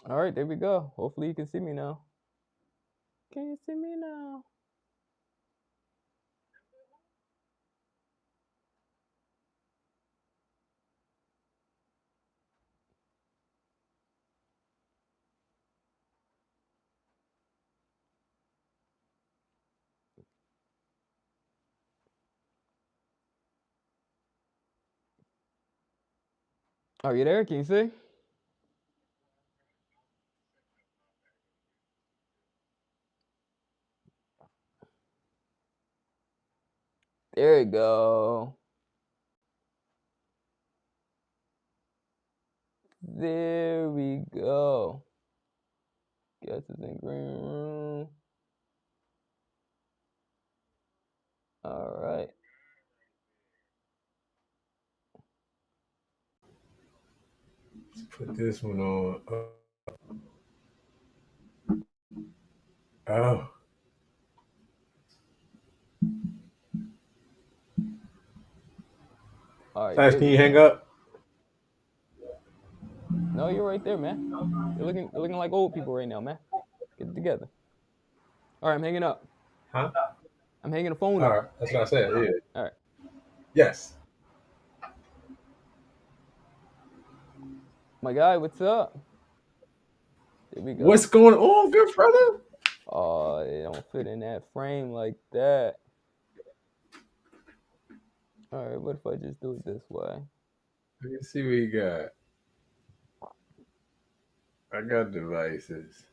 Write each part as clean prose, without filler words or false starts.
All right, there we go. Hopefully you can see me now. Can you see me now? Are you there? Can you see? There you go. There we go. Guess it's in green room. All right. Let's put this one on. Oh. All right, Flash, there can we you hang go. up? No, you're right there, man. You're looking like old people right now, man. Get it together. All right, I'm hanging up. Huh? I'm hanging the phone All up. right. That's what I said. Yeah. All right. Yes. My guy, what's up? There we What's go. going on, good brother? Oh, it don't fit in that frame like that. All right, what if I just do it this way? Let me see what you got. I got devices.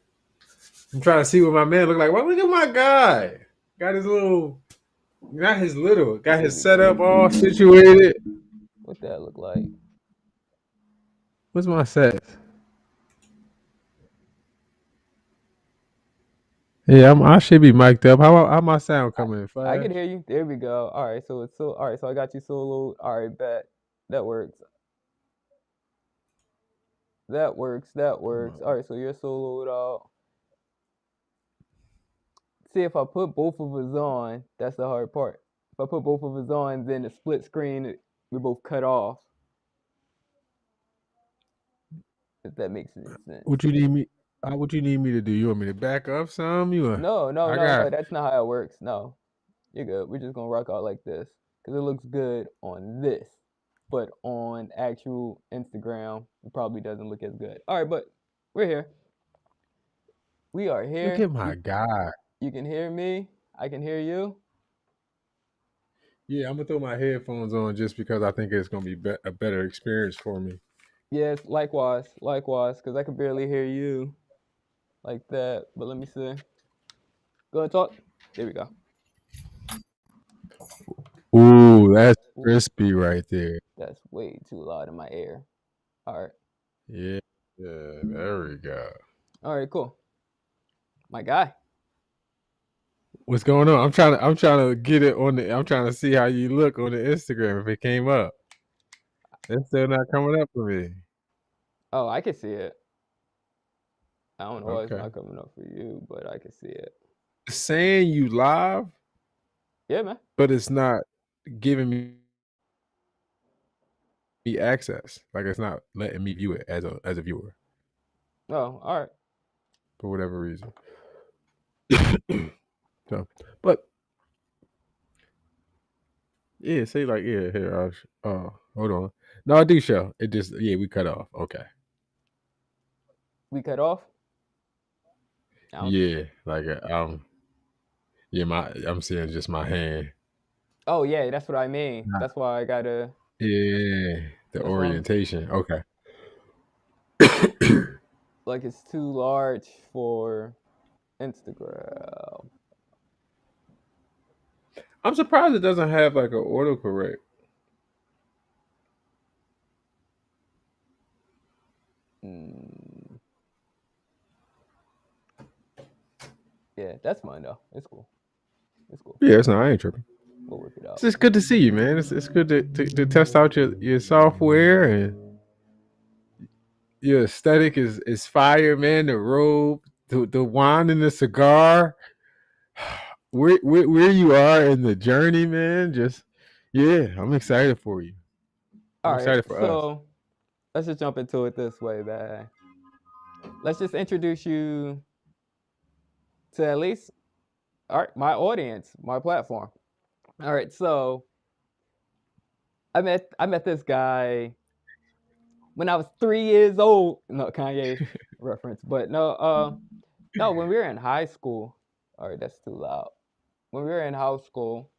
I'm trying to see what my man look like. Well, look at my guy. Got his little, not his little, got There his we go. setup all situated. What that look like? What's my set? Yeah, I should be mic'd up. How my sound coming, I can Flash? hear you. There we go. All right, so it's so all right. So I got you solo. All right, bet that works. That works. That works. All right, so you're soloed out. See, if I put both of us on, that's the hard part. If I put both of us on, then the split screen, we're both cut off. If that makes any sense. What you need me? What you need me to do? You want me to back up some? No, no, I no, got. no. That's not how it works. No, you're good. We're just gonna rock out like this because it looks good on this, but on actual Instagram, it probably doesn't look as good. All right, but we're here. We are Look here. at my guy. You can hear me. I can hear you. Yeah, I'm gonna throw my headphones on just because I think it's gonna be a better experience for me. Yes, likewise, likewise, because I can barely hear you like that. But let me see. Go ahead, talk. There we go. Ooh, that's Ooh, crispy right there. that's way too loud in my ear. All right. Yeah, yeah, there we go. All right, cool. My guy. What's going on? I'm trying to get it on the. I'm trying to see how you look on the Instagram if it came up. It's still not coming up for me. Oh, I can see it. I don't know why it's Okay. not coming up for you, but I can see it. It's saying you live, Yeah, man. but it's not giving me access. Like it's not letting me view it as a viewer Oh, all right. for whatever reason. So, but yeah, say like yeah, here. Hold on. No, I do show. It just we cut off. Okay. We cut off. I don't. Yeah, like yeah, I'm seeing just my hand. Oh, yeah. That's what I mean. Nah. That's why I gotta. Yeah, the That's why I'm orientation. Okay. like it's too large for Instagram. I'm surprised it doesn't have like an autocorrect. Mm, yeah, that's mine though. It's cool. It's cool. Yeah, it's not. I ain't tripping. We'll work it It's out. just good to see you, man. It's good to test out your software and your aesthetic is fire, man. The robe, the wine and the cigar. Where you are in the journey, man. Just yeah, I'm excited for you. I'm All right. excited for us. So let's just jump into it this way, man. let's just introduce you to at least all right, my audience, my platform. All right, so I met this guy when I was 3 years old. No, Kanye reference, but no, when we were in high school. All right, that's too loud. When we were in high school,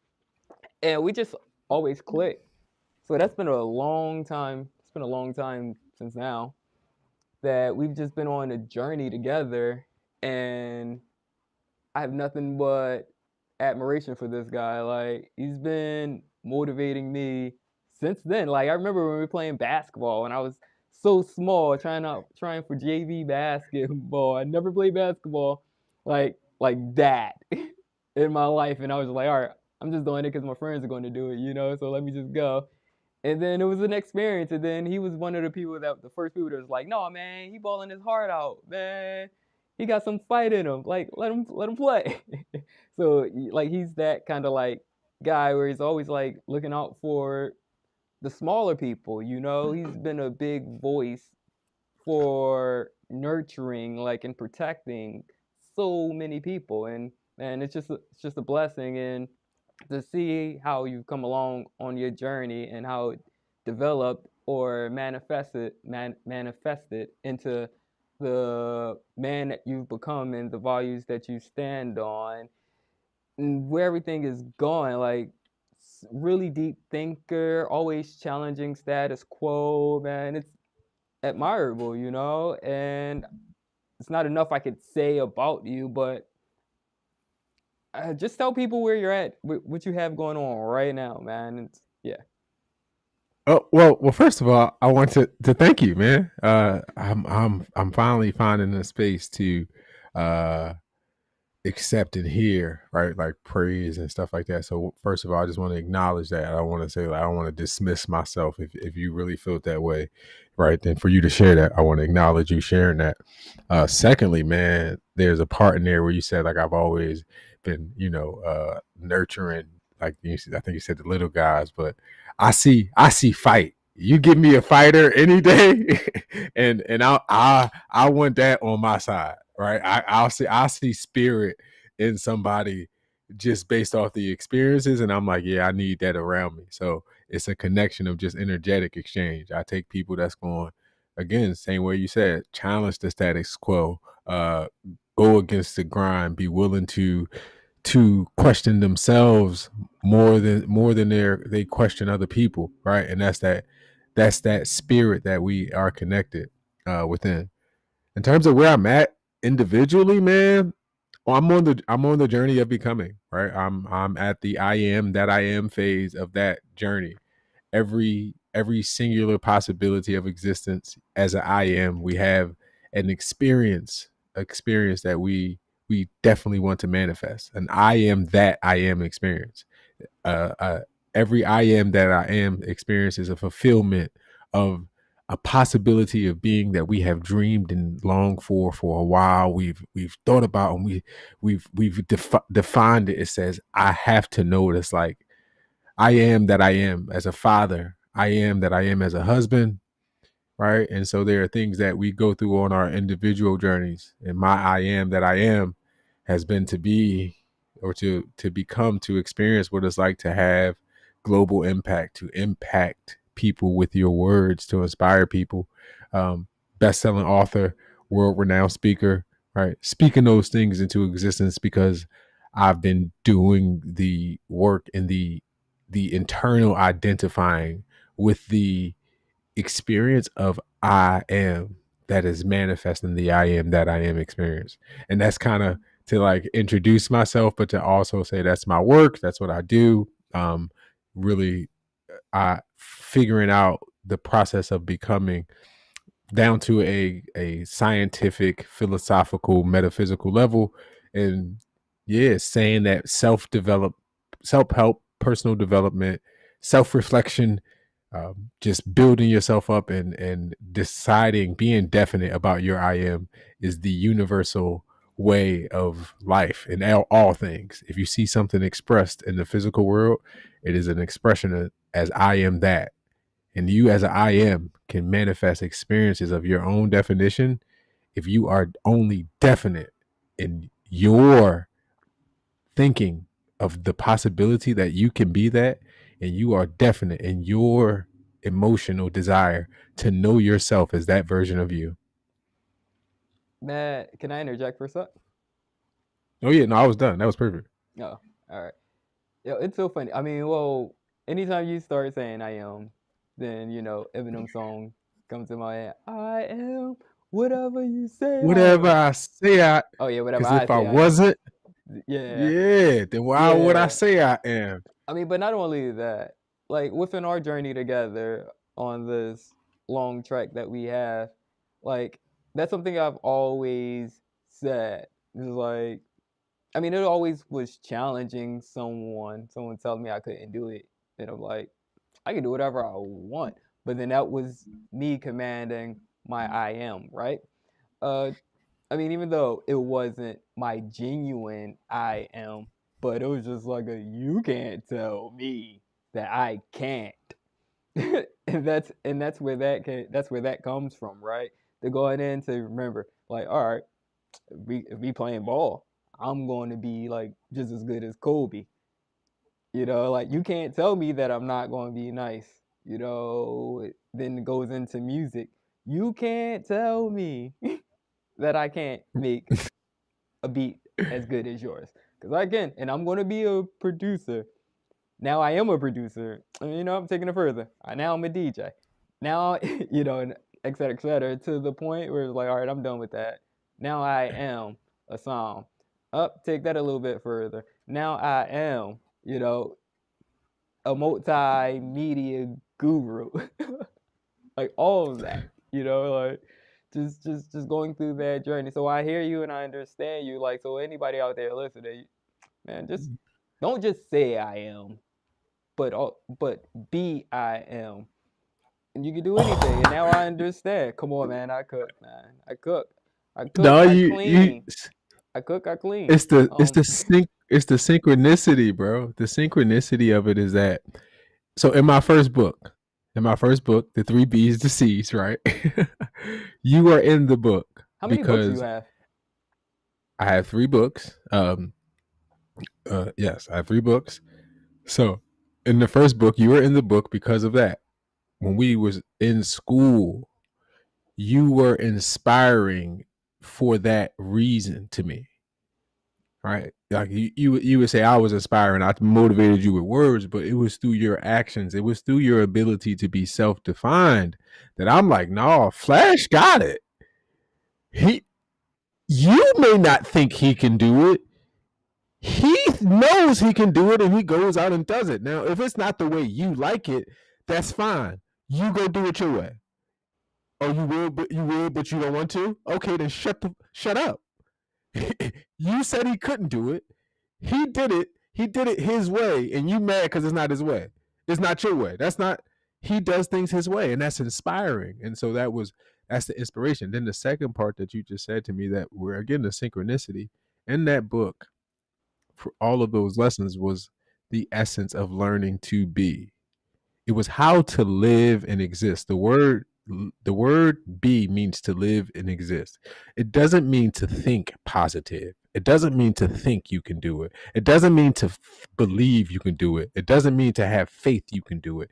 and we just always clicked. So that's been a long time. It's been a long time since now that we've just been on a journey together, and I have nothing but admiration for this guy. Like he's been motivating me since then. Like I remember when we were playing basketball and I was so small, trying for JV basketball. I never played basketball like that in my life, and I was like, all right, I'm just doing it because my friends are going to do it, So let me just go. And then it was an experience. And then he was one of the people that the first people that was like, no, man, he balling his heart out, man. He got some fight in him. Like, let him play. So like he's that kind of like guy where he's always like looking out for the smaller people, He's been a big voice for nurturing, like and protecting so many people. And man, it's just a blessing. And to see how you've come along on your journey and how it developed or manifested into the man that you've become and the values that you stand on and where everything is going. Like really deep thinker, always challenging status quo, man. It's admirable, and it's not enough I could say about you, but just tell people where you're at, what you have going on right now, man. Yeah. Oh well. First of all, I want to thank you, man. I'm finally finding a space to uh accept and hear, right? Like praise and stuff like that. So first of all, I just want to acknowledge that. I don't want to say like, I don't want to dismiss myself if you really felt that way, right? Then for you to share that, I want to acknowledge you sharing that. Secondly, man, there's a part in there where you said like I've always been, nurturing, like I think you said the little guys, but I see fight. You give me a fighter any day, and I want that on my side, right? I see spirit in somebody just based off the experiences, and I'm like, yeah, I need that around me. So it's a connection of just energetic exchange. I take people that's going again, same way you said, challenge the status quo, go against the grind, be willing to question themselves more than they question other people, right? And that's that spirit that we are connected within. In terms of where I'm at individually, man, I'm on the journey of becoming, right? I'm at the I am that I am phase of that journey. Every singular possibility of existence as an I am, we have an experience that we definitely want to manifest. An I am that I am experience. Uh, uh, every I am that I am experience is a fulfillment of a possibility of being that we have dreamed and longed for a while. We've thought about, and we've defined it. It says I have to know what it's like. I am that I am as a father. I am that I am as a husband, right? And so there are things that we go through on our individual journeys. And my I am that I am has been to be or to become to experience what it's like to have global impact, to impact people with your words, to inspire people. Best-selling author, world-renowned speaker, right? Speaking those things into existence because I've been doing the work and the internal identifying with the experience of I am that is manifesting the I am that I am experience. And that's kind of to like introduce myself, but to also say that's my work, that's what I do. Really figuring out the process of becoming down to a scientific, philosophical, metaphysical level. And yeah, saying that self-help, personal development, self-reflection, just building yourself up and deciding, being definite about your I am is the universal way of life in all things. If you see something expressed in the physical world, it is an expression of, as I am that. And you as an I am can manifest experiences of your own definition if you are only definite in your thinking of the possibility that you can be that, and you are definite in your emotional desire to know yourself as that version of you. Man, can I interject for a sec? Oh yeah, no, I was done. That was perfect. No. All right. Yo, it's so funny. I mean, well, anytime you start saying I am, then Eminem song comes to my head. I am whatever you say I Whatever am. I say I, Oh yeah, whatever because I if I say I am. wasn't, Yeah, yeah, then why would I yeah. say I am? I mean, but not only that, like within our journey together on this long trek that we have, like that's something I've always said. It's like, I mean, it always was challenging someone telling me I couldn't do it. And I'm like, I can do whatever I want. But then that was me commanding my I am, right? Uh, I mean, even though it wasn't my genuine I am, but it was just like a you can't tell me that I can't. And that's where that's where that comes from, right? To going in to remember, like, all right, if we playing ball, I'm going to be like just as good as Kobe. Like you can't tell me that I'm not going to be nice. Then it goes into music. You can't tell me that I can't make a beat as good as yours. Because I can, and I'm going to be a producer. Now I am a producer. I'm taking it further. Now I'm a DJ. Now, and et cetera, to the point where it's like, all right, I'm done with that. Now I am a song. Up, take that a little bit further. Now I am, a multimedia guru. Like all of that, like just going through that journey. So I hear you and I understand you. Like, so anybody out there listening, man, just don't just say I am, but be I am. And you can do anything. And now I understand. Come on, man. I cook, man. I cook. I cook. No, I you clean. I cook. I clean. it's the synchronicity, bro. The synchronicity of it is that, so in my first book, the three B's, the C's, right? You are in the book How many books do you because have? I have three books. Yes, I have three books. So in the first book, you were in the book because of that. When we was in school, you were inspiring for that reason to me, right? Like you would say I was inspiring, I motivated you with words, but it was through your actions, it was through your ability to be self-defined that I'm like, no, Flash got it. He, you may not think he can do it. He knows he can do it, and he goes out and does it. Now, if it's not the way you like it, that's fine. You go do it your way. Oh, but you don't want to. Okay, then shut up. You said he couldn't do it. He did it. He did it his way, and you mad because it's not his way. It's not your way. That's not. He does things his way, and that's inspiring. And so that's the inspiration. Then the second part that you just said to me, that we're again the synchronicity in that book for all of those lessons, was the essence of learning to be. It was how to live and exist. The word be means to live and exist. It doesn't mean to think positive. It doesn't mean to think you can do it. It doesn't mean to believe you can do it. It doesn't mean to have faith you can do it.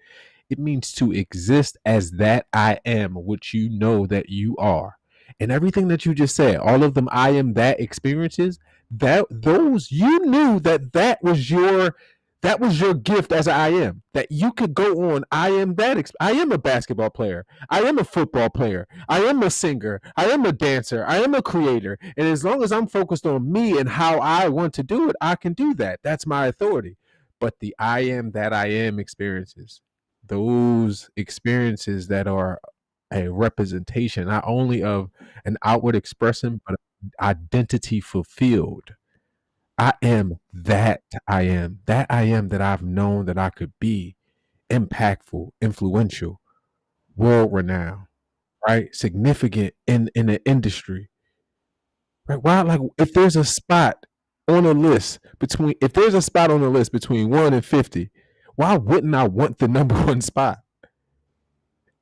It means to exist as that I am, which you know that you are. And everything that you just said, all of them I am that experiences, that those you knew that was your gift as I am. That you could go on. I am that. I am a basketball player. I am a football player. I am a singer. I am a dancer. I am a creator. And as long as I'm focused on me and how I want to do it, I can do that. That's my authority. But the I am that I am experiences, those experiences that are a representation not only of an outward expression, but identity fulfilled. I am that I am. That I am that I've known that I could be impactful, influential, world renowned, right? Significant in the industry. Right? Why, like, if there's a spot on the list between 1 and 50, why wouldn't I want the number one spot?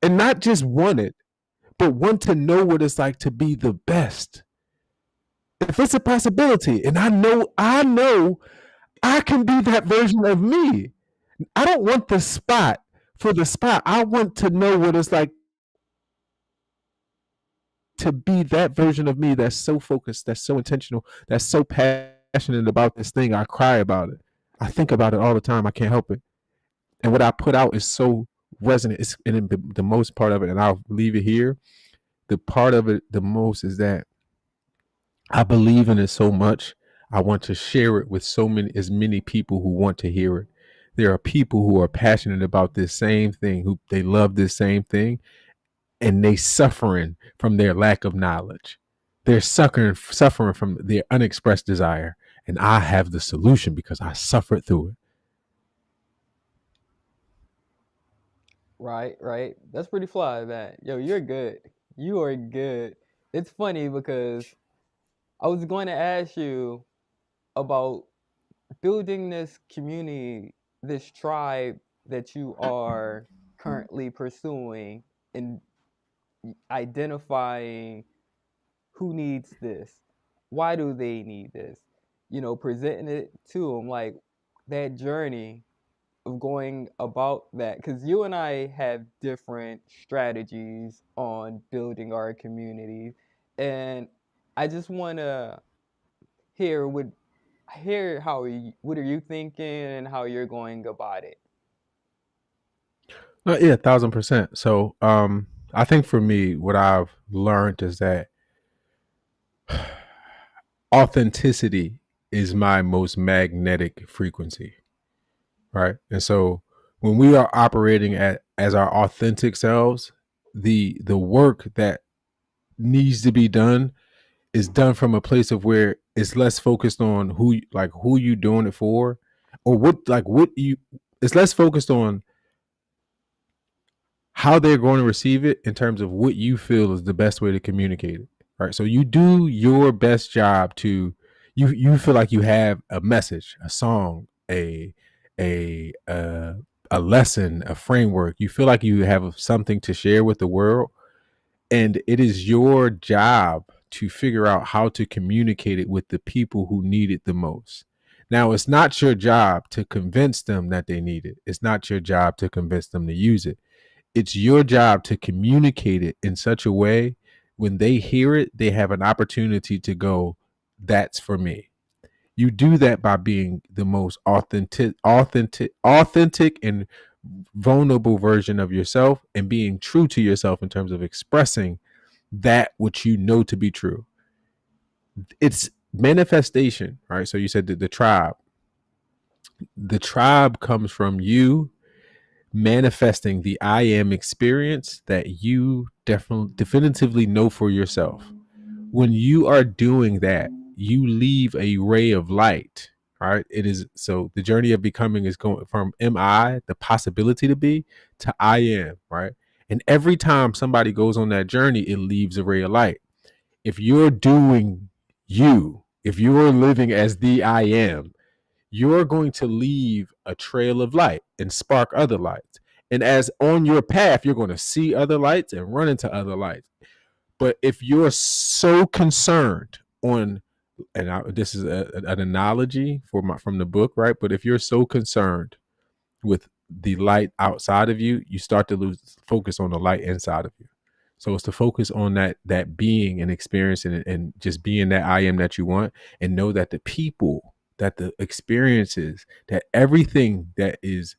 And not just want it, but want to know what it's like to be the best. If it's a possibility, and I know I can be that version of me. I don't want the spot for the spot. I want to know what it's like to be that version of me that's so focused, that's so intentional, that's so passionate about this thing. I cry about it. I think about it all the time. I can't help it. And what I put out is so resonant. It's and the most part of it, and I'll leave it here. The part of it the most is that I believe in it so much. I want to share it with as many people who want to hear it. There are people who are passionate about this same thing, who they love this same thing, and they suffering from their lack of knowledge. They're suffering from their unexpressed desire. And I have the solution because I suffered through it. Right, right. That's pretty fly, man. Yo, you're good. You are good. It's funny because I was going to ask you about building this community, this tribe that you are currently pursuing and identifying who needs this, why do they need this, presenting it to them like that journey of going about that, because you and I have different strategies on building our communities, and I just want to hear what hear how what are you thinking and how you're going about it. Yeah, 1,000%. So, I think for me, what I've learned is that authenticity is my most magnetic frequency, right? And so, when we are operating as our authentic selves, the work that needs to be done is done from a place of where it's less focused on who you doing it for, or what you. It's less focused on how they're going to receive it in terms of what you feel is the best way to communicate it. Right. So you do your best job to you feel like you have a message, a song, a uh, a lesson, a framework. You feel like you have something to share with the world, and it is your job to figure out how to communicate it with the people who need it the most. Now, it's not your job to convince them that they need it. It's not your job to convince them to use it. It's your job to communicate it in such a way when they hear it, they have an opportunity to go, that's for me. You do that by being the most authentic and vulnerable version of yourself, and being true to yourself in terms of expressing that which you know to be true. It's manifestation, right? So you said that the tribe comes from you manifesting the I am experience that you definitively know for yourself. When you are doing that, you leave a ray of light. Right? It is so the journey of becoming is going from am I, the possibility to be, to I am, right? And every time somebody goes on that journey, it leaves a ray of light. If you're doing if you're living as the I am, you're going to leave a trail of light and spark other lights. And as on your path, you're going to see other lights and run into other lights. But if you're so concerned on, and this is an analogy from the book, right? But if you're so concerned with the light outside of you, you start to lose focus on the light inside of you. So it's to focus on that being and experiencing it, and just being that I am that you want, and know that the people, that the experiences, that everything that is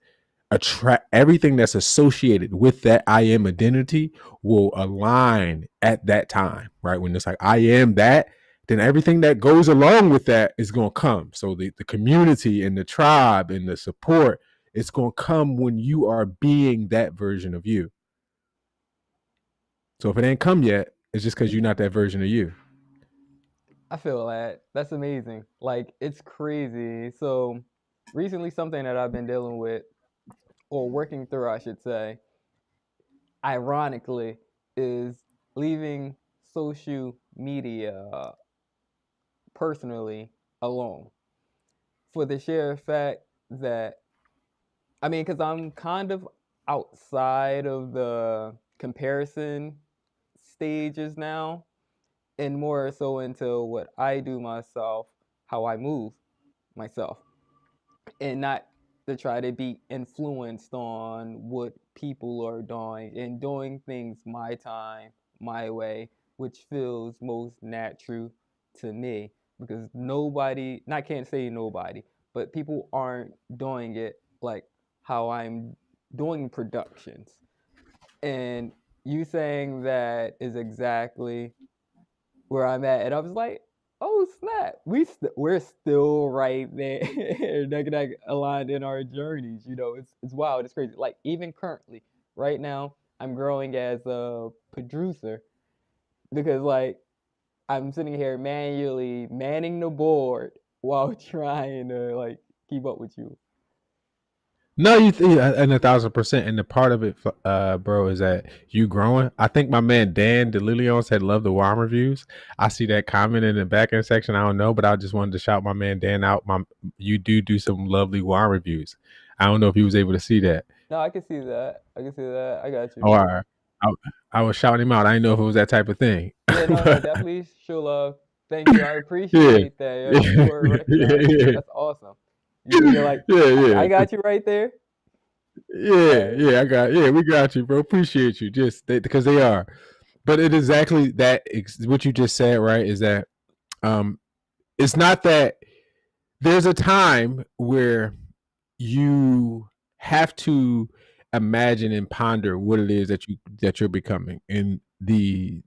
attract everything that's associated with that I am identity will align at that time, right? When it's like I am that, then everything that goes along with that is going to come. So the community and the tribe and the support, it's going to come when you are being that version of you. So if it ain't come yet, it's just because you're not that version of you. I feel that. That's amazing. Like, it's crazy. So, recently, something that I've been dealing with, or working through, I should say, ironically, is leaving social media personally alone, for the sheer fact that, I mean, because I'm kind of outside of the comparison stages now, and more so into what I do myself, how I move myself, and not to try to be influenced on what people are doing and doing things my time, my way, which feels most natural to me. Because nobody, not can't say nobody, but people aren't doing it like how I'm doing productions. And you saying that is exactly where I'm at, and I was like, "Oh snap, we're still right there, neck and neck aligned in our journeys." It's wild, it's crazy. Like even currently, right now, I'm growing as a producer because like I'm sitting here manually manning the board while trying to like keep up with you. No, and 1,000%. And the part of it, bro, is that you growing. I think my man Dan DeLillion said, "Love the wine reviews." I see that comment in the back end section. I don't know, but I just wanted to shout my man Dan out. You do some lovely wine reviews. I don't know if he was able to see that. No, I can see that. I can see that. I got you. Oh, I, I was shouting him out. I didn't know if it was that type of thing. Yeah, no, no, But, definitely show love. Thank you. I yeah, appreciate that. Yo. You yeah, were recognized. yeah, That's awesome. You figure like yeah, I yeah. got you right there. All Yeah, right. yeah, we got you, bro. Appreciate you, just because they are. But it is exactly that. What you just said, right? Is that um, it's not that there's a time where you have to imagine and ponder what it is that you're becoming, and the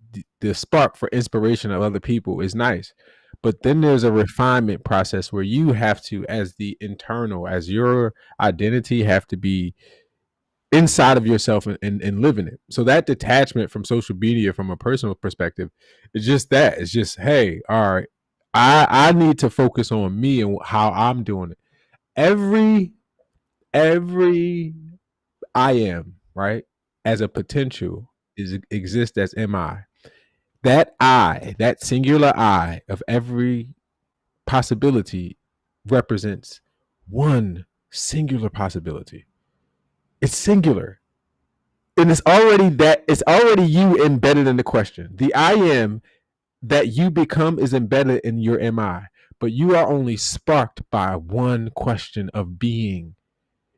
spark for inspiration of other people is nice. But then there's a refinement process where you have to, as the internal, as your identity, have to be inside of yourself and living it. So that detachment from social media from a personal perspective is just that. It's just, hey, all right, I need to focus on me and how I'm doing it. Every I am, right, as a potential is exists as am I. That I, that singular I of every possibility represents one singular possibility. It's singular. And it's already you embedded in the question. The I am that you become is embedded in your MI, but you are only sparked by one question of being.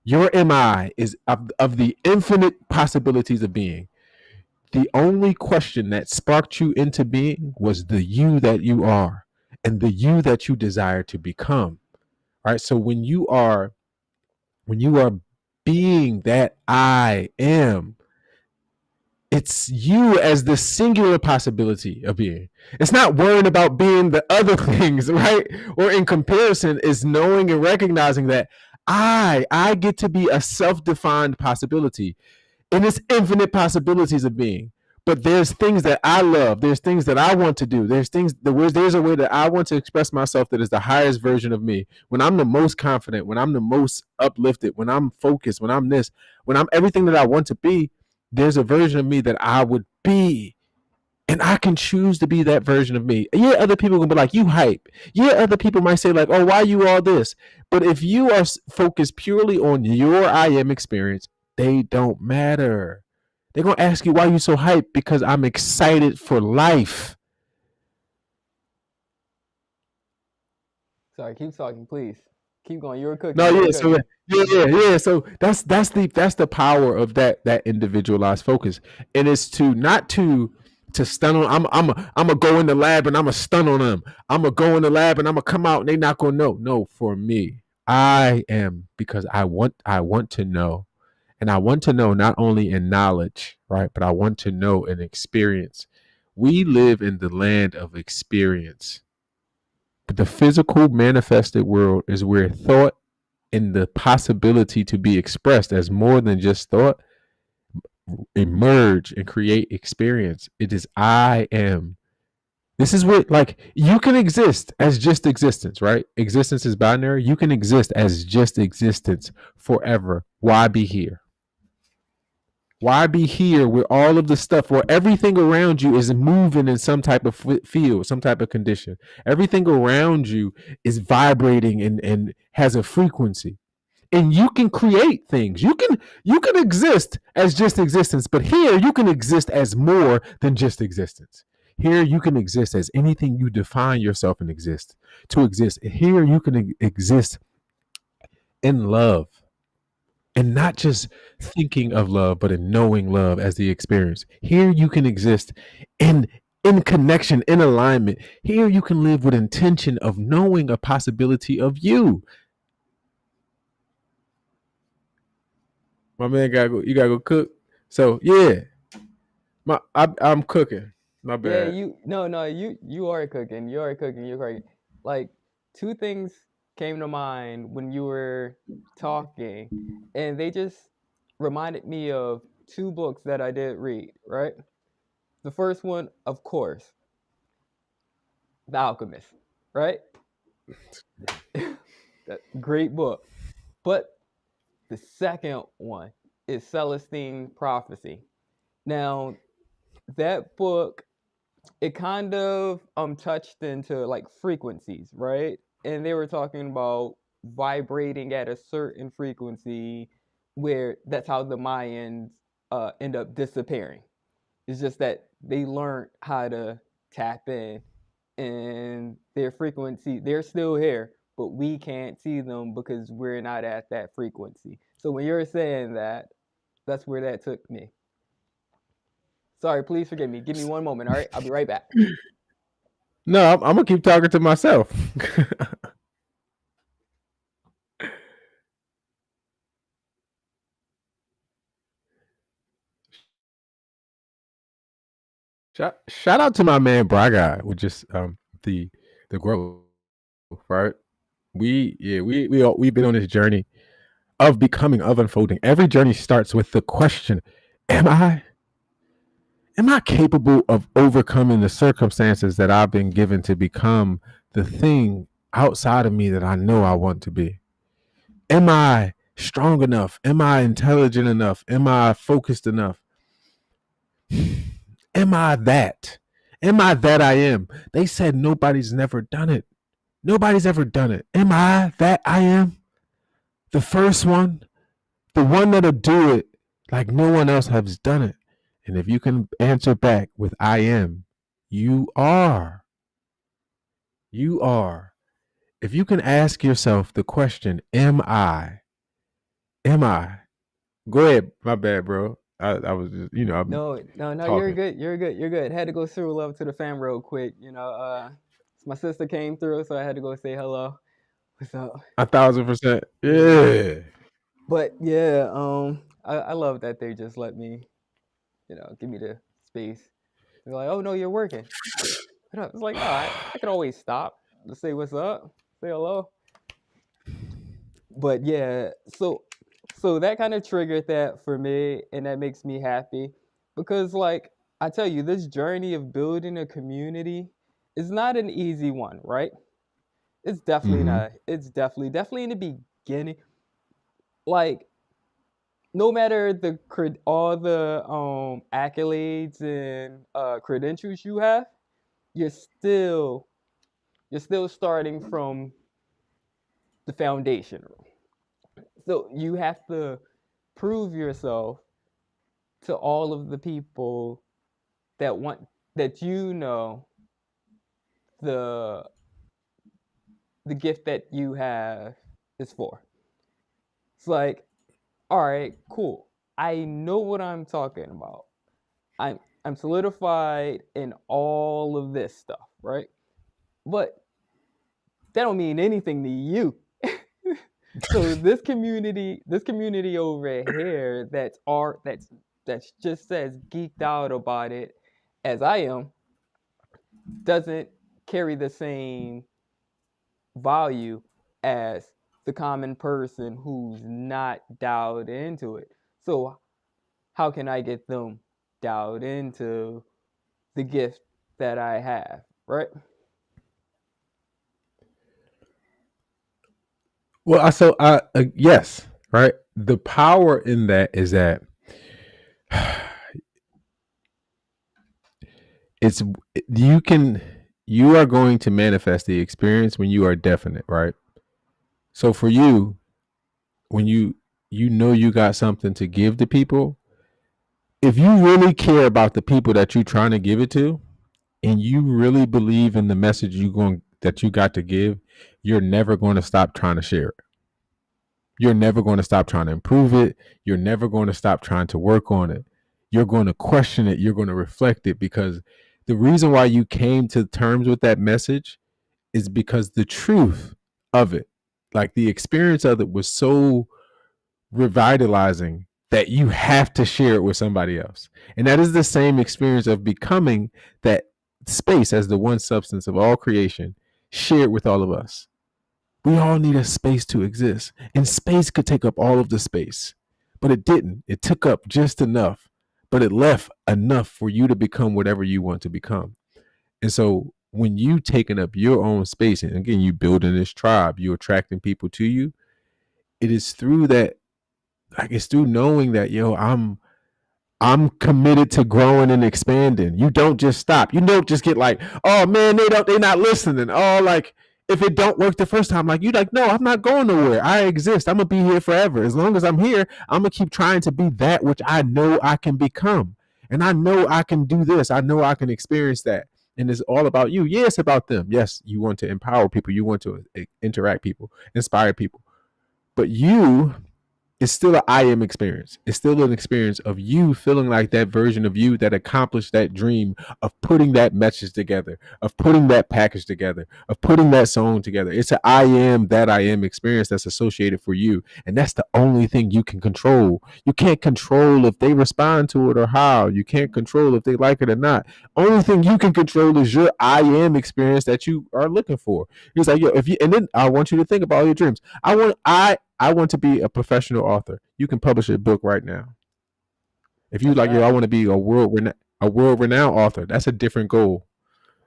Your MI is of the infinite possibilities of being. The only question that sparked you into being was the you that you are and the you that you desire to become. All right. So when you are being that I am, it's you as the singular possibility of being. It's not worrying about being the other things, right? Or in comparison, is knowing and recognizing that I get to be a self-defined possibility in its infinite possibilities of being. But there's things that I love. There's things that I want to do. There's a way that I want to express myself that is the highest version of me. When I'm the most confident, when I'm the most uplifted, when I'm focused, when I'm this, when I'm everything that I want to be, there's a version of me that I would be. And I can choose to be that version of me. Yeah, other people can be like, you hype. Yeah, other people might say, like, oh, why you all this? But if you are focused purely on your I am experience, they don't matter. They're gonna ask you why you so hyped because I'm excited for life. Sorry, keep talking, please. Keep going. You were cooking. No, You were yeah, so cooking. yeah. So that's the power of that individualized focus, and it's to not to stun on. I'm gonna go in the lab and I'm gonna stun on them. I'm gonna go in the lab and I'm gonna come out and they not gonna know. No, for me, I am because I want to know, and I want to know not only in knowledge, right, but I want to know in experience. We live in the land of experience. But the physical manifested world is where thought and the possibility to be expressed as more than just thought emerge and create experience. It is I am. This is what, like, you can exist as just existence, right? Existence is binary. You can exist as just existence forever. Why be here? Why be here where all of the stuff, where everything around you is moving in some type of field, some type of condition? Everything around you is vibrating and has a frequency. and you can create things. You can exist as just existence, but here you can exist as more than just existence. Here you can exist as anything you define yourself and exist to exist. Here you can exist in love, and not just thinking of love, but in knowing love as the experience. Here you can exist in connection, in alignment. Here you can live with intention of knowing a possibility of you. My man gotta go. You gotta go cook. So yeah, I'm cooking. My Yeah, bad. you no no you are cooking. You are cooking. You're cooking. Like two things came to mind when you were talking, and they just reminded me of two books that I did read. Right. The first one, of course, The Alchemist. Right. That great book. But the second one is Celestine Prophecy. Now that book, it kind of touched into like frequencies, right? And they were talking about vibrating at a certain frequency where that's how the Mayans end up disappearing. It's just that they learned how to tap in, and their frequency, they're still here, but we can't see them because we're not at that frequency. So when you're saying that, that's where that took me. Sorry, please forgive me. Give me one moment, all right? I'll be right back. No, I'm gonna keep talking to myself. Shout out to my man Braga with just the growth, right? We've been on this journey of becoming, of unfolding. Every journey starts with the question: Am I capable of overcoming the circumstances that I've been given to become the thing outside of me that I know I want to be? Am I strong enough? Am I intelligent enough? Am I focused enough? Am I that? Am I that I am? They said nobody's never done it. Nobody's ever done it. Am I that I am? The first one? The one that'll do it like no one else has done it. And if you can answer back with I am, you are. You are. If you can ask yourself the question, am I? Am I? Go ahead. My bad, bro. I was just, I'm No, no, no, you're talking good. You're good. You're good. Had to go through love to the fam real quick. My sister came through, so I had to go say hello. What's up? 1,000%. Yeah. Yeah. But yeah, I love that they just let me, give me the space. They're like, oh no, you're working. And I was like, no, I could always stop to say what's up, say hello. But yeah, so that kind of triggered that for me, and that makes me happy because, like, I tell you, this journey of building a community is not an easy one, right? It's definitely Mm-hmm. not. It's definitely in the beginning. Like, no matter all the accolades and credentials you have, you're still you're still starting from the foundation. So you have to prove yourself to all of the people that want that the the gift that you have is for. It's like, all right, cool. I know what I'm talking about. I'm solidified in all of this stuff, right? But that don't mean anything to you. So this community over here that's just as geeked out about it as I am, doesn't carry the same value as the common person who's not dialed into it. So how can I get them dialed into the gift that I have, right? Well, yes, right. The power in that is that it's you can you are going to manifest the experience when you are definite, right? So for you, when you know you got something to give to people, if you really care about the people that you're trying to give it to, and you really believe in the message you got to give, you're never going to stop trying to share it. You're never going to stop trying to improve it. You're never going to stop trying to work on it. You're going to question it. You're going to reflect it, because the reason why you came to terms with that message is because the truth of it, like the experience of it, was so revitalizing that you have to share it with somebody else. And that is the same experience of becoming that space as the one substance of all creation, shared with all of us. We all need a space to exist. And space could take up all of the space, but it didn't. It took up just enough, but it left enough for you to become whatever you want to become. And so when you taking up your own space, and again, you building this tribe, you attracting people to you, it is through that, like it's through knowing that, yo, I'm committed to growing and expanding. You don't just stop. You don't just get like, oh man, they're not listening. Oh, like if it don't work the first time, like you like, no, I'm not going nowhere. I exist. I'm gonna be here forever. As long as I'm here, I'm gonna keep trying to be that which I know I can become. And I know I can do this. I know I can experience that. And it's all about you. Yeah, it's about them. Yes, you want to empower people. You want to interact people, inspire people. But you, it's still an I am experience. It's still an experience of you feeling like that version of you that accomplished that dream of putting that message together, of putting that package together, of putting that song together. It's an I am that I am experience that's associated for you. And that's the only thing you can control. You can't control if they respond to it or how. You can't control if they like it or not. Only thing you can control is your I am experience that you are looking for. It's like, yo, if you, and then I want you to think about all your dreams. I want to be a professional author. You can publish a book right now. If you That's like, yo, I facts. want to be a world renowned author. That's a different goal.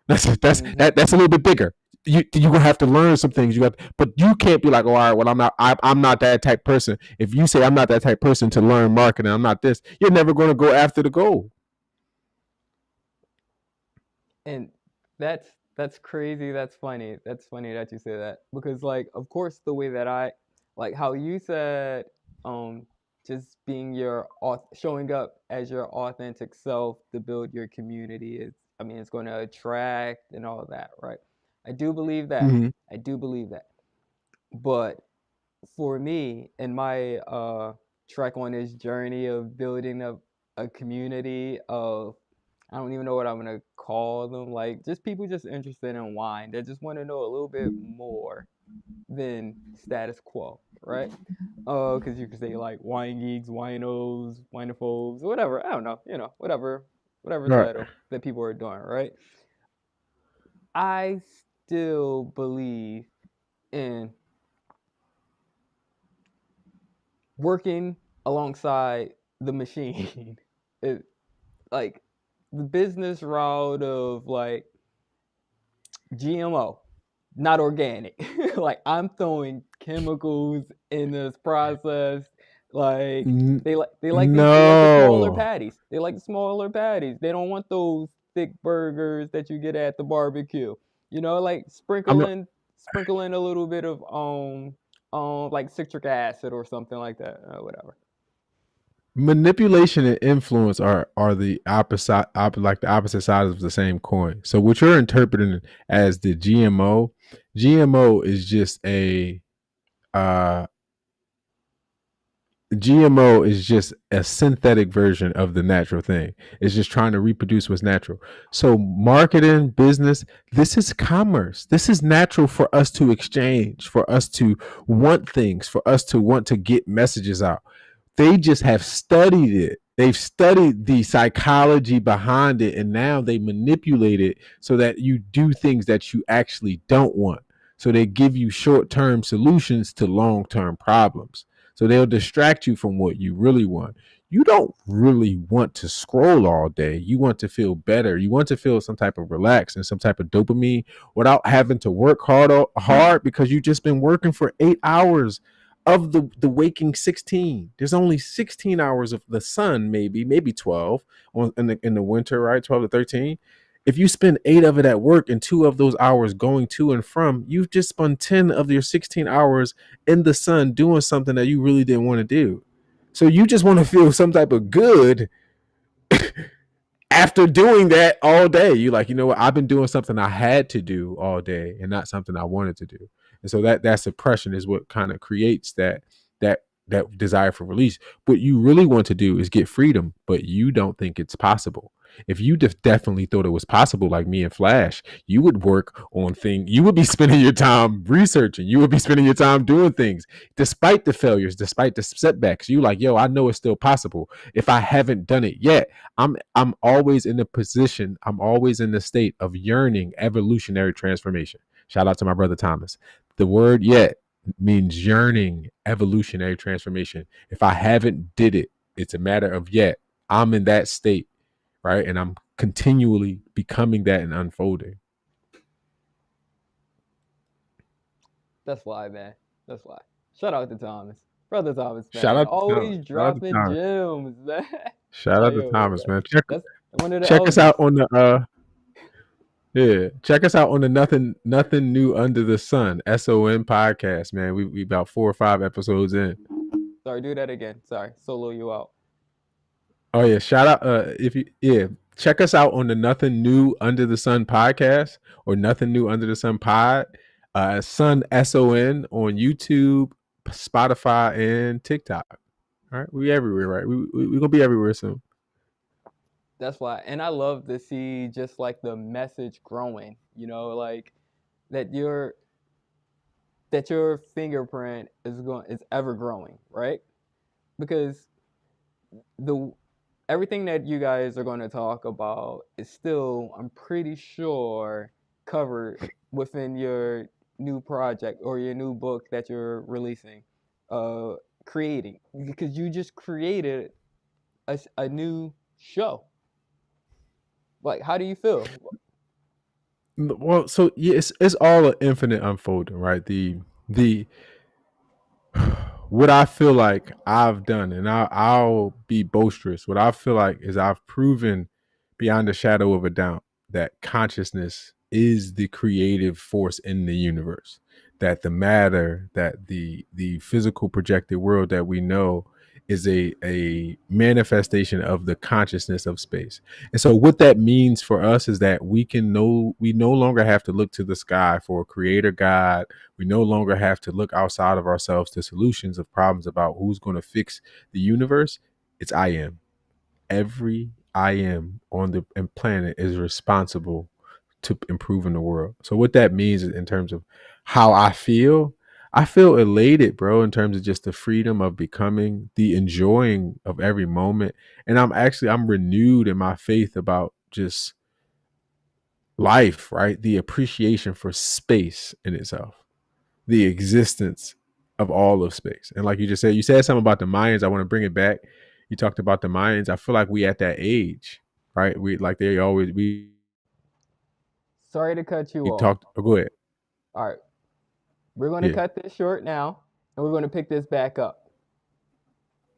Hmm. That's a little bit bigger. You gonna have to learn some things. You got, but you can't be like, oh, all right, well, I'm not that type person. If you say I'm not that type person to learn marketing, I'm not this. You're never gonna go after the goal. And that's crazy. That's funny. That's funny that you say that, because like of course the way that I like how you said um just being your showing up as your authentic self to build your community is, I mean, it's going to attract and all that, right? I do believe that. Mm-hmm. I do believe that. But for me in my trek on this journey of building a community of, I don't even know what I'm gonna call them, like just people just interested in wine that just want to know a little bit more than status quo, right? Because you can say like wine geeks, winos, winophobes, whatever. I don't know, whatever Right. title that people are doing, right? I still believe in working alongside the machine. it, like the business route of like GMO, not organic. Like I'm throwing chemicals in this process. Like they like the smaller No. patties. They like the smaller patties. They don't want those thick burgers that you get at the barbecue. Like I'm sprinkle in a little bit of like citric acid or something like that. Whatever. Manipulation and influence are the like the opposite sides of the same coin. So what you're interpreting as the GMO is just uh GMO is just a synthetic version of the natural thing. It's just trying to reproduce what's natural. So marketing, business, this is commerce. This is natural for us to exchange, for us to want things, for us to want to get messages out. They just have studied it. They've studied the psychology behind it, and now they manipulate it so that you do things that you actually don't want. So they give you short-term solutions to long-term problems. So they'll distract you from what you really want. You don't really want to scroll all day. You want to feel better. You want to feel some type of relax and some type of dopamine without having to work hard because you've just been working for 8 hours of the waking 16. There's only 16 hours of the sun, maybe 12 in the winter, right? 12 to 13. If you spend 8 of it at work and 2 of those hours going to and from, you've just spent 10 of your 16 hours in the sun doing something that you really didn't want to do. So you just want to feel some type of good after doing that all day. You're like, you know what? I've been doing something I had to do all day and not something I wanted to do. And so that suppression is what kind of creates that that desire for release. What you really want to do is get freedom, but you don't think it's possible. If you definitely thought it was possible, like me and Flash, you would work on things. You would be spending your time researching. You would be spending your time doing things, despite the failures, despite the setbacks. You like, yo, I know it's still possible. If I haven't done it yet, I'm always in the position. I'm always in the state of yearning evolutionary transformation. Shout out to my brother Thomas. The word "yet" means yearning evolutionary transformation. If I haven't did it, it's a matter of yet. I'm in that state, right? And I'm continually becoming that and unfolding. That's why, man. That's why. Shout out to Thomas. Brother Thomas, Shout man. out to Thomas. Always Shout out to dropping Thomas. gems, man. Shout out Like, to yo, Thomas, bro. man. That's one of the Check us elders. out on the yeah. Check us out on the nothing new under the sun SON podcast, man. We about 4 or 5 episodes in. Sorry, do that again. Sorry, solo you out. Oh yeah, shout out if you check us out on the Nothing New Under the Sun podcast or Nothing New Under the Sun pod. Sun SON on YouTube, Spotify, and TikTok. All right, we everywhere, right? We gonna be everywhere soon. That's why. And I love to see just like the message growing, like that your fingerprint is ever growing, right? Because the everything that you guys are going to talk about is still, I'm pretty sure, covered within your new project or your new book that you're releasing, uh, creating, because you just created a new show. Like, how do you feel? Well, so yeah, it's all an infinite unfolding, right? The what I feel like I've done, and I'll be boisterous. What I feel like is I've proven beyond a shadow of a doubt that consciousness is the creative force in the universe. That the matter, that the physical projected world that we know is a manifestation of the consciousness of space. And so what that means for us is that we no longer have to look to the sky for a creator God. We no longer have to look outside of ourselves to solutions of problems about who's going to fix the universe. It's I am. Every I am on the planet is responsible to improving the world. So what that means in terms of how I feel elated, bro, in terms of just the freedom of becoming, the enjoying of every moment. And I'm renewed in my faith about just life, right? The appreciation for space in itself, the existence of all of space. And like you said something about the Mayans. I want to bring it back. You talked about the Mayans. I feel like we at that age, right? We like they always Sorry to cut you we off. talked. Oh, go ahead. All right, we're going to Yeah. cut this short now, and we're going to pick this back up.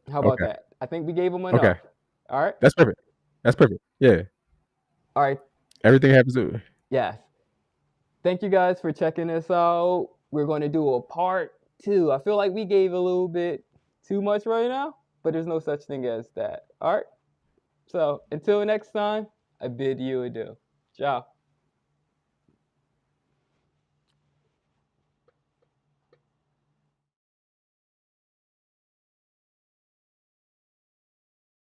How about Okay. that? I think we gave them Okay. enough. All right. That's perfect. That's perfect. Yeah. All right. Everything happens to Yes. Thank you guys for checking this out. We're going to do a part 2. I feel like we gave a little bit too much right now, but there's no such thing as that. All right. So until next time, I bid you adieu. Ciao.